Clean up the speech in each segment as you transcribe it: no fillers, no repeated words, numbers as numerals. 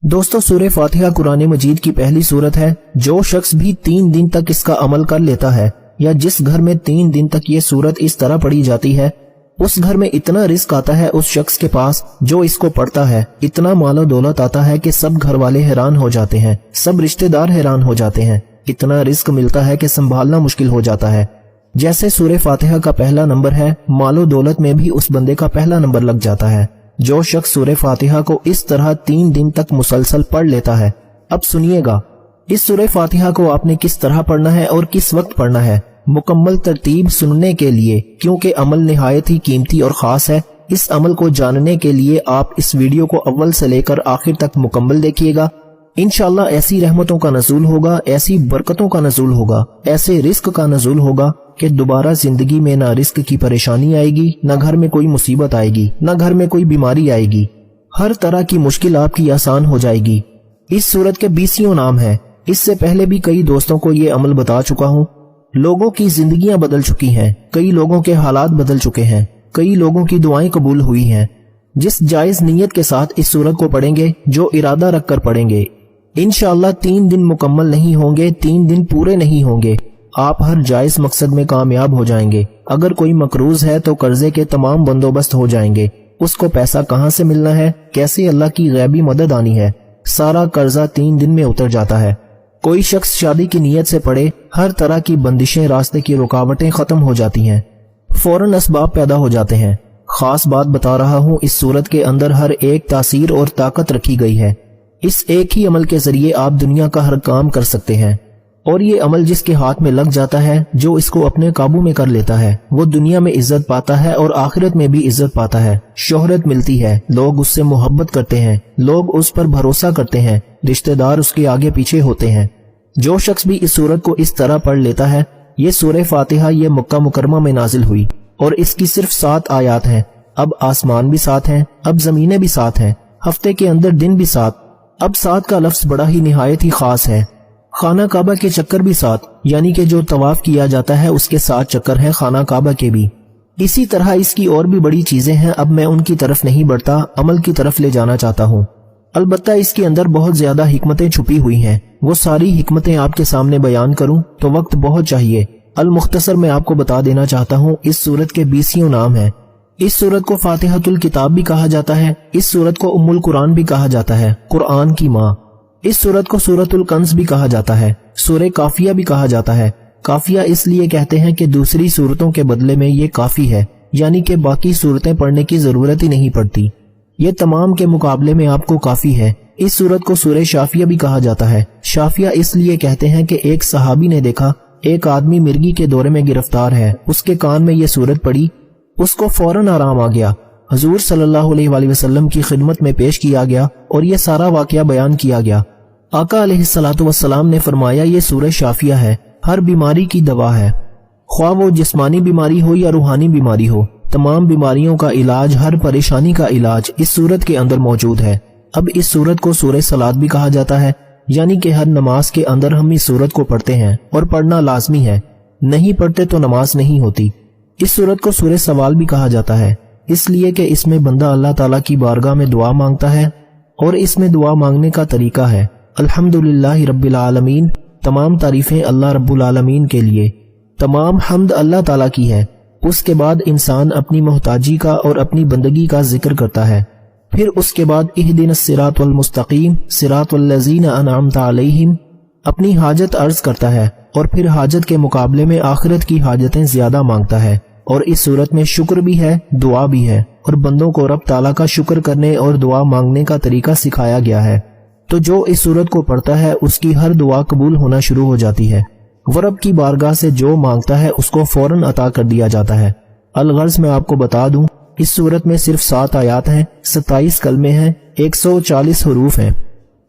दोस्तों, सूरह फातिहा कुरान मजीद की पहली सूरत है। जो शख्स भी 3 दिन तक इसका अमल कर लेता है या जिस घर में 3 दिन तक ये सूरत इस तरह पढ़ी जाती है, उस घर में इतना रिस्क आता है उस शख्स के पास जो इसको पढ़ता है, इतना मालो दौलत आता है कि सब घर वाले हैरान हो जाते हैं, सब रिश्तेदार हैरान हो जाते हैं। इतना रिस्क मिलता है कि संभालना मुश्किल हो जाता है। जैसे सूरह फातिहा का पहला नंबर है, मालो दौलत में भी उस बंदे का पहला नंबर लग जाता है जो शख्स सूरह फातिहा को इस तरह 3 दिन तक मुसलसल पढ़ लेता है। अब सुनिएगा, इस सूरह फातिहा को आपने किस तरह पढ़ना है और किस वक्त पढ़ना है, मुकम्मल तरतीब सुनने के लिए, क्योंकि अमल निहायत ही कीमती और खास है। इस अमल को जानने के लिए आप इस वीडियो को अव्वल से लेकर आखिर तक मुकम्मल देखिएगा। इंशाअल्लाह ऐसी रहमतों का नज़ूल होगा, ऐसी बरकतों का नज़ूल होगा, ऐसे रिस्क का नज़ूल होगा कि दोबारा जिंदगी में ना रिस्क की परेशानी आएगी, ना घर में कोई मुसीबत आएगी, ना घर में कोई बीमारी आएगी। हर तरह की मुश्किल आपकी आसान हो जाएगी। इस सूरत के 20 नाम हैं। इससे पहले भी कई दोस्तों को ये अमल बता चुका हूँ। लोगों की जिंदगियां बदल चुकी हैं, कई लोगों के हालात बदल चुके हैं, कई लोगों की दुआएं कबूल हुई हैं। जिस जायज नीयत के साथ इस सूरत को पढ़ेंगे, जो इरादा रखकर पढ़ेंगे, इंशाअल्लाह 3 दिन मुकम्मल नहीं होंगे, 3 दिन पूरे नहीं होंगे, आप हर जायज मकसद में कामयाब हो जाएंगे। अगर कोई मकरूज है तो कर्जे के तमाम बंदोबस्त हो जाएंगे। उसको पैसा कहाँ से मिलना है, कैसे अल्लाह की गैबी मदद आनी है, सारा कर्जा 3 दिन में उतर जाता है। कोई शख्स शादी की नीयत से पढ़े, हर तरह की बंदिशें, रास्ते की रुकावटें खत्म हो जाती हैं, फौरन असबाब पैदा हो जाते हैं। खास बात बता रहा हूँ, इस सूरत के अंदर हर एक तासीर और ताकत रखी गई है। इस एक ही अमल के जरिए आप दुनिया का हर काम कर सकते हैं। और ये अमल जिसके हाथ में लग जाता है, जो इसको अपने काबू में कर लेता है, वो दुनिया में इज्जत पाता है और आखिरत में भी इज्जत पाता है। शोहरत मिलती है, लोग उससे मोहब्बत करते हैं, लोग उस पर भरोसा करते हैं, रिश्तेदार उसके आगे पीछे होते हैं। जो शख्स भी इस सूरत को इस तरह पढ़ लेता है, ये सूरह फातिहा ये मक्का मुकरमा में नाजिल हुई और इसकी सिर्फ 7 आयात हैं। अब आसमान भी 7 हैं, अब जमीनें भी 7 हैं, हफ्ते के अंदर दिन भी 7। अब 7 का लफ्ज बड़ा ही निहायत ही खास है। खाना काबा के चक्कर भी 7, यानी कि जो तवाफ किया जाता है उसके 7 चक्कर हैं खाना काबा के भी। इसी तरह इसकी और भी बड़ी चीजें हैं। अब मैं उनकी तरफ नहीं बढ़ता, अमल की तरफ ले जाना चाहता हूँ। अलबत्ता इसके अंदर बहुत ज्यादा हिकमतें छुपी हुई हैं। वो सारी हिकमतें आपके सामने बयान करूं तो वक्त बहुत चाहिए। अल मुख्तसर मैं आपको बता देना चाहता हूँ, इस सूरत के 20 नाम हैं। इस सूरत को फातिहतुल किताब भी कहा जाता है। इस सूरत को उम्मुल कुरान भी कहा जाता है, कुरान की माँ। इस सूरत को सूरतुल कंस भी कहा जाता है, सूरह काफिया भी कहा जाता है। काफिया इसलिए कहते हैं कि दूसरी सूरतों के बदले में ये काफी है, यानी कि बाकी सूरतें पढ़ने की जरूरत ही नहीं पड़ती, ये तमाम के मुकाबले में आपको काफी है। इस सूरत को सूरह शाफिया भी कहा जाता है। शाफिया इसलिए कहते हैं कि एक सहाबी ने देखा एक आदमी मिर्गी के दौरे में गिरफ्तार है, उसके कान में ये सूरत पड़ी, उसको फौरन आराम आ गया। हुजूर सल्लल्लाहु अलैहि वसल्लम की खिदमत में पेश किया गया और ये सारा वाकया बयान किया गया। आका अलैहिस्सलातु वस्सलाम ने फरमाया, ये सूरह शाफिया है, हर बीमारी की दवा है, ख्वाह वो जिस्मानी बीमारी हो या रूहानी बीमारी हो, तमाम बीमारियों का इलाज, हर परेशानी का इलाज इस सूरत के अंदर मौजूद है। अब इस सूरत को सूरह सलात भी कहा जाता है, यानी कि हर नमाज के अंदर हम इस सूरत को पढ़ते हैं और पढ़ना लाजमी है, नहीं पढ़ते तो नमाज नहीं होती। इस सूरत को सूरह सवाल भी कहा जाता है, इसलिए कि इसमें बंदा अल्लाह ताला की बारगाह में दुआ मांगता है और इसमें दुआ मांगने का तरीका है अल्हम्दुलिल्लाहि रब्बिल आलमीन, तमाम तारीफें अल्लाह रब्बुल आलमीन के लिए, तमाम हम्द अल्लाह ताला की है। उसके बाद इंसान अपनी मोहताजी का और अपनी बंदगी का जिक्र करता है। फिर उसके बाद इहदिनस सिरातल मुस्तकीम सिरातल लज़ीना अनअमता अलैहिम, अपनी हाजत अर्ज करता है और फिर हाजत के मुकाबले में आखिरत की हाजतें ज्यादा मांगता है। और इस सूरत में शुक्र भी है, दुआ भी है और बंदों को रब ताला का शुक्र करने और दुआ मांगने का तरीका सिखाया गया है। तो जो इस सूरत को पढ़ता है उसकी हर दुआ कबूल होना शुरू हो जाती है। वो रब की बारगाह से जो मांगता है उसको फौरन अता कर दिया जाता है। अलगर्ज मैं आपको बता दूं, इस सूरत में सिर्फ 7 आयात हैं, 27 कलमे हैं, 140 हरूफ हैं।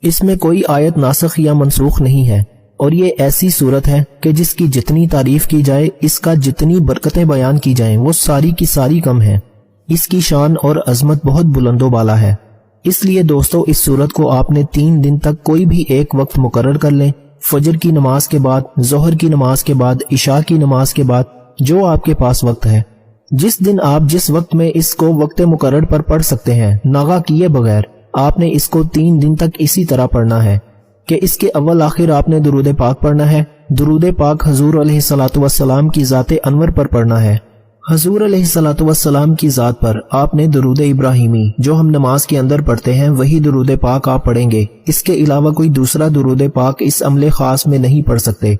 इसमें कोई आयत नासख या मनसूख नहीं है और ये ऐसी सूरत है कि जिसकी जितनी तारीफ की जाए, इसका जितनी बरकतें बयान की जाएं, वो सारी की सारी कम है। इसकी शान और अजमत बहुत बुलंदो बाला है। इसलिए दोस्तों, इस सूरत को आपने 3 दिन तक कोई भी एक वक्त मुकर्रर कर लें, फजर की नमाज के बाद, जोहर की नमाज के बाद, इशा की नमाज के बाद, जो आपके पास वक्त है, जिस दिन आप जिस वक्त में इसको वक्त मुकर्रर पर पढ़ सकते हैं, नागा किए बगैर آپ نے اس کو 3 دن تک اسی طرح پڑھنا ہے کہ اس کے اول آخر آپ نے درود پاک پڑھنا ہے۔ درود پاک حضور علیہ الصلوۃ والسلام کی ذات انور پر پڑھنا ہے۔ حضور علیہ الصلوۃ والسلام کی ذات پر آپ نے درود ابراہیمی جو ہم نماز کے اندر پڑھتے ہیں وہی درود پاک آپ پڑھیں گے۔ اس کے علاوہ کوئی دوسرا درود پاک اس عمل خاص میں نہیں پڑھ سکتے۔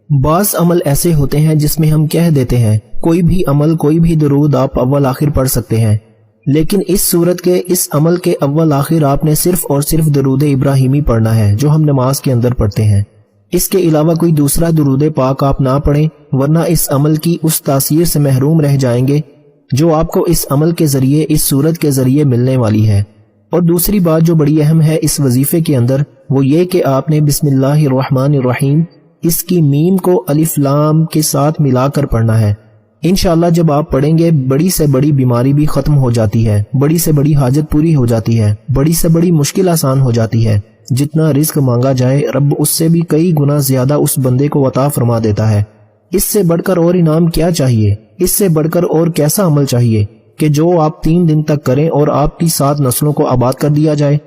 بعض عمل ایسے ہوتے ہیں جس میں ہم کہہ دیتے ہیں کوئی بھی عمل کوئی بھی درود آپ اول آخر پڑھ سکتے ہیں، لیکن اس صورت کے اس عمل کے اول آخر آپ نے صرف اور صرف درود ابراہیمی پڑھنا ہے جو ہم نماز کے اندر پڑھتے ہیں۔ اس کے علاوہ کوئی دوسرا درود پاک آپ نہ پڑھیں، ورنہ اس عمل کی اس تاثیر سے محروم رہ جائیں گے جو آپ کو اس عمل کے ذریعے اس صورت کے ذریعے ملنے والی ہے۔ اور دوسری بات جو بڑی اہم ہے اس وظیفے کے اندر وہ یہ کہ آپ نے بسم اللہ الرحمن الرحیم اس کی میم کو الف لام کے ساتھ ملا کر پڑھنا ہے۔ انشاءاللہ جب آپ پڑھیں گے بڑی سے بڑی بیماری بھی ختم ہو جاتی ہے، بڑی سے بڑی حاجت پوری ہو جاتی ہے، بڑی سے بڑی مشکل آسان ہو جاتی ہے۔ جتنا رزق مانگا جائے رب اس سے بھی کئی گنا زیادہ اس بندے کو عطا فرما دیتا ہے۔ اس سے بڑھ کر اور انعام کیا چاہیے؟ اس سے بڑھ کر اور کیسا عمل چاہیے کہ جو آپ 3 دن تک کریں اور آپ کی 7 نسلوں کو آباد کر دیا جائے؟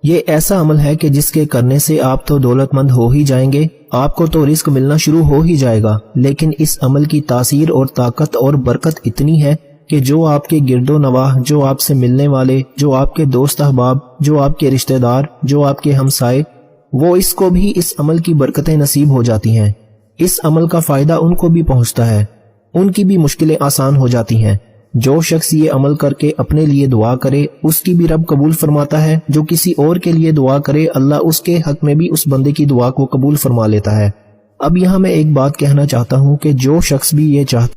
یہ ایسا عمل ہے کہ جس کے کرنے سے آپ تو دولت مند ہو ہی جائیں گے، آپ کو تو رزق ملنا شروع ہو ہی جائے گا، لیکن اس عمل کی تاثیر اور طاقت اور برکت اتنی ہے کہ جو آپ کے گرد و نواح، جو آپ سے ملنے والے، جو آپ کے دوست احباب، جو آپ کے رشتہ دار، جو آپ کے ہمسائے، وہ اس کو بھی اس عمل کی برکتیں نصیب ہو جاتی ہیں۔ اس عمل کا فائدہ ان کو بھی پہنچتا ہے، ان کی بھی مشکلیں آسان ہو جاتی ہیں۔ جو شخص یہ عمل کر کے اپنے لیے دعا کرے اس کی بھی رب قبول فرماتا ہے، جو کسی اور کے لیے دعا کرے اللہ اس کے حق میں بھی اس بندے کی دعا کو قبول فرما لیتا ہے۔ اب یہاں میں ایک بات کہنا چاہتا ہوں کہ جو شخص بھی یہ چاہتا